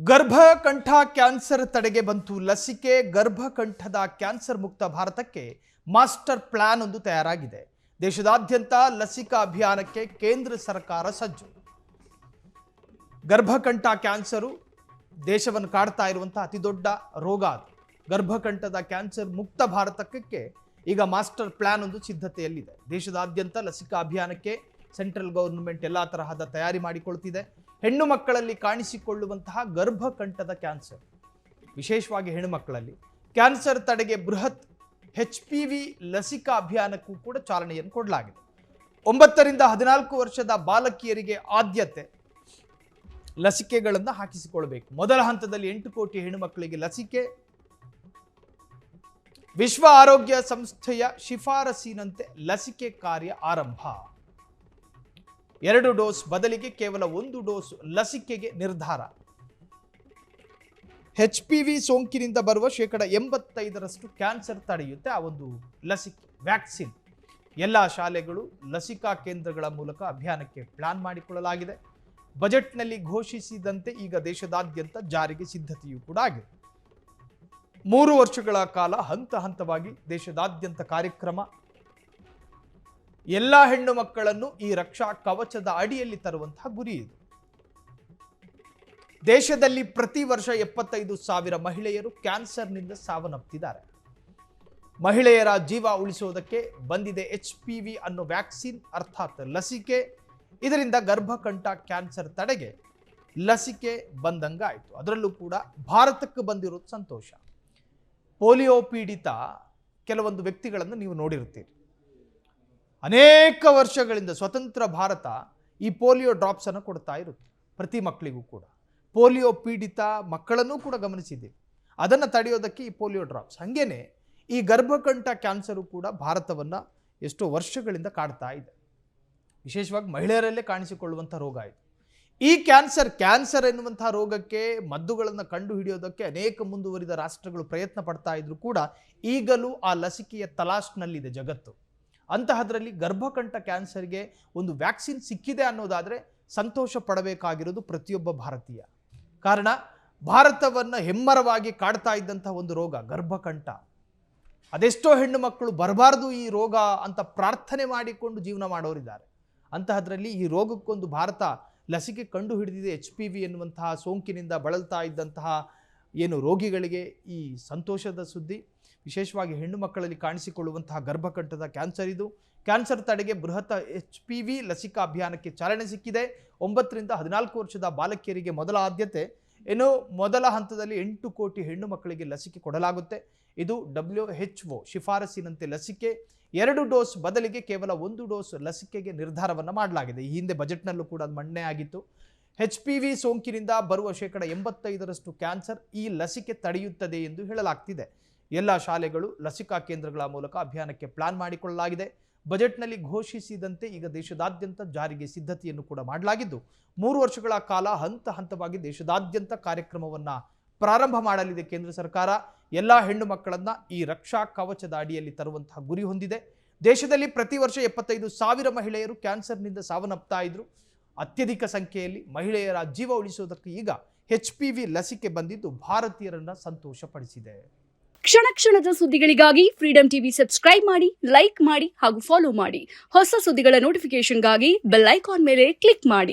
ಗರ್ಭಕಂಠ cancer ತಡೆಗೆ ಬಂತು ಲಸಿಕೆ. ಗರ್ಭಕಂಠದ ಕ್ಯಾನ್ಸರ್ ಮುಕ್ತ ಭಾರತಕ್ಕೆ ಮಾಸ್ಟರ್ ಪ್ಲಾನ್ ಒಂದು ತಯಾರಾಗಿದೆ. ದೇಶದಾದ್ಯಂತ ಲಸಿಕಾ ಅಭಿಯಾನಕ್ಕೆ ಕೇಂದ್ರ ಸರ್ಕಾರ ಸಜ್ಜು. ಗರ್ಭಕಂಠ ಕ್ಯಾನ್ಸರು ದೇಶವನ್ನು ಕಾಡ್ತಾ ಇರುವಂತಹ ಅತಿದೊಡ್ಡ ರೋಗ ಅದು. ಗರ್ಭಕಂಠದ ಕ್ಯಾನ್ಸರ್ ಮುಕ್ತ ಭಾರತಕ್ಕೆ ಈಗ ಮಾಸ್ಟರ್ ಪ್ಲಾನ್ ಒಂದು ಸಿದ್ಧತೆಯಲ್ಲಿದೆ. ದೇಶದಾದ್ಯಂತ ಲಸಿಕಾ ಅಭಿಯಾನಕ್ಕೆ ಸೆಂಟ್ರಲ್ ಗವರ್ನಮೆಂಟ್ ಎಲ್ಲ ತರಹದ ತಯಾರಿ ಮಾಡಿಕೊಳ್ತಿದೆ. ಹೆಣ್ಣು ಮಕ್ಕಳಲ್ಲಿ ಕಾಣಿಸಿಕೊಳ್ಳುವಂತಹ ಗರ್ಭಕಂಠದ ಕ್ಯಾನ್ಸರ್, ವಿಶೇಷವಾಗಿ ಹೆಣ್ಣು ಮಕ್ಕಳಲ್ಲಿ ಕ್ಯಾನ್ಸರ್ ತಡೆಗೆ ಬೃಹತ್ HPV ಲಸಿಕಾ ಅಭಿಯಾನಕ್ಕೂ ಕೂಡ ಚಾಲನೆಯನ್ನು ಕೊಡಲಾಗಿದೆ. 9 ರಿಂದ 14 ವರ್ಷದ ಬಾಲಕಿಯರಿಗೆ ಆದ್ಯತೆ ಲಸಿಕೆಗಳನ್ನು ಹಾಕಿಸಿಕೊಳ್ಳಬೇಕು. ಮೊದಲ ಹಂತದಲ್ಲಿ 8 ಕೋಟಿ ಹೆಣ್ಣು ಮಕ್ಕಳಿಗೆ ಲಸಿಕೆ. ವಿಶ್ವ ಆರೋಗ್ಯ ಸಂಸ್ಥೆಯ ಶಿಫಾರಸಿನಂತೆ ಲಸಿಕೆ ಕಾರ್ಯ ಆರಂಭ. 2 ಡೋಸ್ ಬದಲಿಗೆ ಕೇವಲ 1 ಡೋಸ್ ಲಸಿಕೆಗೆ ನಿರ್ಧಾರ. HPV ಸೋಂಕಿನಿಂದ ಬರುವ 85% ಕ್ಯಾನ್ಸರ್ ತಡೆಯುತ್ತೆ ಆ ಒಂದು ಲಸಿಕೆ, ವ್ಯಾಕ್ಸಿನ್. ಎಲ್ಲ ಶಾಲೆಗಳು, ಲಸಿಕಾ ಕೇಂದ್ರಗಳ ಮೂಲಕ ಅಭಿಯಾನಕ್ಕೆ ಪ್ಲಾನ್ ಮಾಡಿಕೊಳ್ಳಲಾಗಿದೆ. ಬಜೆಟ್ನಲ್ಲಿ ಘೋಷಿಸಿದಂತೆ ಈಗ ದೇಶದಾದ್ಯಂತ ಜಾರಿಗೆ ಸಿದ್ಧತೆಯೂ ಕೂಡ ಆಗಿದೆ. 3 ವರ್ಷಗಳ ಕಾಲ ಹಂತ ಹಂತವಾಗಿ ದೇಶದಾದ್ಯಂತ ಕಾರ್ಯಕ್ರಮ. ಎಲ್ಲ ಹೆಣ್ಣು ಮಕ್ಕಳನ್ನು ಈ ರಕ್ಷಾ ಕವಚದ ಅಡಿಯಲ್ಲಿ ತರುವಂತಹ ಗುರಿ ಇದು. ದೇಶದಲ್ಲಿ ಪ್ರತಿ ವರ್ಷ 75,000 ಮಹಿಳೆಯರು ಕ್ಯಾನ್ಸರ್ನಿಂದ ಸಾವನ್ನಪ್ಪಿದ್ದಾರೆ. ಮಹಿಳೆಯರ ಜೀವ ಉಳಿಸೋದಕ್ಕೆ ಬಂದಿದೆ HPV ಅನ್ನೋ ವ್ಯಾಕ್ಸಿನ್, ಅರ್ಥಾತ್ ಲಸಿಕೆ. ಇದರಿಂದ ಗರ್ಭಕಂಠ ಕ್ಯಾನ್ಸರ್ ತಡೆಗೆ ಲಸಿಕೆ ಬಂದಂಗಾಯಿತು. ಅದರಲ್ಲೂ ಕೂಡ ಭಾರತಕ್ಕೆ ಬಂದಿರೋದು ಸಂತೋಷ. ಪೋಲಿಯೋ ಪೀಡಿತ ಕೆಲವೊಂದು ವ್ಯಕ್ತಿಗಳನ್ನು ನೀವು ನೋಡಿರ್ತೀರಿ. ಅನೇಕ ವರ್ಷಗಳಿಂದ ಸ್ವತಂತ್ರ ಭಾರತ ಈ ಪೋಲಿಯೋ ಡ್ರಾಪ್ಸ್ ಅನ್ನು ಕೊಡ್ತಾ ಇರುತ್ತೆ ಪ್ರತಿ ಮಕ್ಕಳಿಗೂ ಕೂಡ. ಪೋಲಿಯೋ ಪೀಡಿತ ಮಕ್ಕಳನ್ನೂ ಕೂಡ ಗಮನಿಸಿದ್ದೀವಿ. ಅದನ್ನು ತಡೆಯೋದಕ್ಕೆ ಈ ಪೋಲಿಯೋ ಡ್ರಾಪ್ಸ್. ಹಾಗೇನೆ ಈ ಗರ್ಭಕಂಠ ಕ್ಯಾನ್ಸರು ಕೂಡ ಭಾರತವನ್ನು ಎಷ್ಟೋ ವರ್ಷಗಳಿಂದ ಕಾಡ್ತಾ ಇದೆ. ವಿಶೇಷವಾಗಿ ಮಹಿಳೆಯರಲ್ಲೇ ಕಾಣಿಸಿಕೊಳ್ಳುವಂಥ ರೋಗ ಇದು. ಈ ಕ್ಯಾನ್ಸರ್ ಎನ್ನುವಂತಹ ರೋಗಕ್ಕೆ ಮದ್ದುಗಳನ್ನು ಕಂಡು ಹಿಡಿಯೋದಕ್ಕೆ ಅನೇಕ ಮುಂದುವರಿದ ರಾಷ್ಟ್ರಗಳು ಪ್ರಯತ್ನ ಪಡ್ತಾ ಇದ್ರು ಕೂಡ ಈಗಲೂ ಆ ಲಸಿಕೆಯ ತಲಾಶ್ನಲ್ಲಿದೆ ಜಗತ್ತು. ಅಂತಹದ್ರಲ್ಲಿ ಗರ್ಭಕಂಠ ಕ್ಯಾನ್ಸರ್ಗೆ ಒಂದು ವ್ಯಾಕ್ಸಿನ್ ಸಿಕ್ಕಿದೆ ಅನ್ನೋದಾದರೆ ಸಂತೋಷ ಪಡಬೇಕಾಗಿರೋದು ಪ್ರತಿಯೊಬ್ಬ ಭಾರತೀಯ. ಕಾರಣ ಭಾರತವನ್ನು ಹೆಮ್ಮರವಾಗಿ ಕಾಡ್ತಾ ಇದ್ದಂತಹ ಒಂದು ರೋಗ ಗರ್ಭಕಂಠ. ಅದೆಷ್ಟೋ ಹೆಣ್ಣು ಮಕ್ಕಳು ಬರಬಾರ್ದು ಈ ರೋಗ ಅಂತ ಪ್ರಾರ್ಥನೆ ಮಾಡಿಕೊಂಡು ಜೀವನ ಮಾಡೋರಿದ್ದಾರೆ. ಅಂತಹದ್ರಲ್ಲಿ ಈ ರೋಗಕ್ಕೊಂದು ಭಾರತ ಲಸಿಕೆ ಕಂಡು ಹಿಡಿದಿದೆ. HPV ಎನ್ನುವಂತಹ ಸೋಂಕಿನಿಂದ ಬಳಲ್ತಾ ಇದ್ದಂತಹ ಏನು ರೋಗಿಗಳಿಗೆ ಈ ಸಂತೋಷದ ಸುದ್ದಿ. ವಿಶೇಷವಾಗಿ ಹೆಣ್ಣು ಮಕ್ಕಳಲ್ಲಿ ಕಾಣಿಸಿಕೊಳ್ಳುವಂತಹ ಗರ್ಭಕಂಠದ ಕ್ಯಾನ್ಸರ್ ಇದು. ಕ್ಯಾನ್ಸರ್ ತಡೆಗೆ ಬೃಹತ್ HPV ಲಸಿಕಾ ಅಭಿಯಾನಕ್ಕೆ ಚಾಲನೆ ಸಿಕ್ಕಿದೆ. 9 ರಿಂದ 14 ವರ್ಷದ ಬಾಲಕಿಯರಿಗೆ ಮೊದಲ ಆದ್ಯತೆ. ಇನ್ನು ಮೊದಲ ಹಂತದಲ್ಲಿ 8 ಕೋಟಿ ಹೆಣ್ಣು ಮಕ್ಕಳಿಗೆ ಲಸಿಕೆ ಕೊಡಲಾಗುತ್ತೆ. ಇದು WHO ಶಿಫಾರಸಿನಂತೆ ಲಸಿಕೆ. 2 ಡೋಸ್ ಬದಲಿಗೆ ಕೇವಲ 1 ಡೋಸ್ ಲಸಿಕೆಗೆ ನಿರ್ಧಾರವನ್ನು ಮಾಡಲಾಗಿದೆ. ಈ ಹಿಂದೆ ಬಜೆಟ್ನಲ್ಲೂ ಕೂಡ ಅದು ಮಂಡನೆ ಆಗಿತ್ತು. HPV ಸೋಂಕಿನಿಂದ ಬರುವ 85% ಕ್ಯಾನ್ಸರ್ ಈ ಲಸಿಕೆ ತಡೆಯುತ್ತದೆ ಎಂದು ಹೇಳಲಾಗ್ತಿದೆ. ಎಲ್ಲ ಶಾಲೆಗಳು, ಲಸಿಕಾ ಕೇಂದ್ರಗಳ ಮೂಲಕ ಅಭಿಯಾನಕ್ಕೆ ಪ್ಲಾನ್ ಮಾಡಿಕೊಳ್ಳಲಾಗಿದೆ. ಬಜೆಟ್ನಲ್ಲಿ ಘೋಷಿಸಿದಂತೆ ಈಗ ದೇಶದಾದ್ಯಂತ ಜಾರಿಗೆ ಸಿದ್ಧತೆಯನ್ನು ಕೂಡ ಮಾಡಲಾಗಿದ್ದು 3 ವರ್ಷಗಳ ಕಾಲ ಹಂತ ಹಂತವಾಗಿ ದೇಶದಾದ್ಯಂತ ಕಾರ್ಯಕ್ರಮವನ್ನು ಪ್ರಾರಂಭ ಮಾಡಲಿದೆ ಕೇಂದ್ರ ಸರ್ಕಾರ. ಎಲ್ಲ ಹೆಣ್ಣು ಮಕ್ಕಳನ್ನ ಈ ರಕ್ಷಾ ಕವಚದ ಅಡಿಯಲ್ಲಿ ತರುವಂತಹ ಗುರಿ ಹೊಂದಿದೆ. ದೇಶದಲ್ಲಿ ಪ್ರತಿ ವರ್ಷ 75,000 ಮಹಿಳೆಯರು ಕ್ಯಾನ್ಸರ್ನಿಂದ ಸಾವನ್ನಪ್ತಾ ಇದ್ರು. ಅತ್ಯಧಿಕ ಸಂಖ್ಯೆಯಲ್ಲಿ ಮಹಿಳೆಯರ ಜೀವ ಉಳಿಸೋದಕ್ಕೆ ಈಗ HPV ಲಸಿಕೆ ಬಂದಿದ್ದು ಭಾರತೀಯರನ್ನ ಸಂತೋಷಪಡಿಸಿದೆ. ಕ್ಷಣ ಕ್ಷಣದ ಸುದ್ದಿಗಳಿಗಾಗಿ ಫ್ರೀಡಂ ಟಿವಿ ಸಬ್ಸ್ಕ್ರೈಬ್ ಮಾಡಿ, ಲೈಕ್ ಮಾಡಿ ಹಾಗೂ ಫಾಲೋ ಮಾಡಿ. ಹೊಸ ಸುದ್ದಿಗಳ ನೋಟಿಫಿಕೇಶನ್ಗಾಗಿ ಬೆಲ್ ಐಕಾನ್ ಮೇಲೆ ಕ್ಲಿಕ್ ಮಾಡಿ.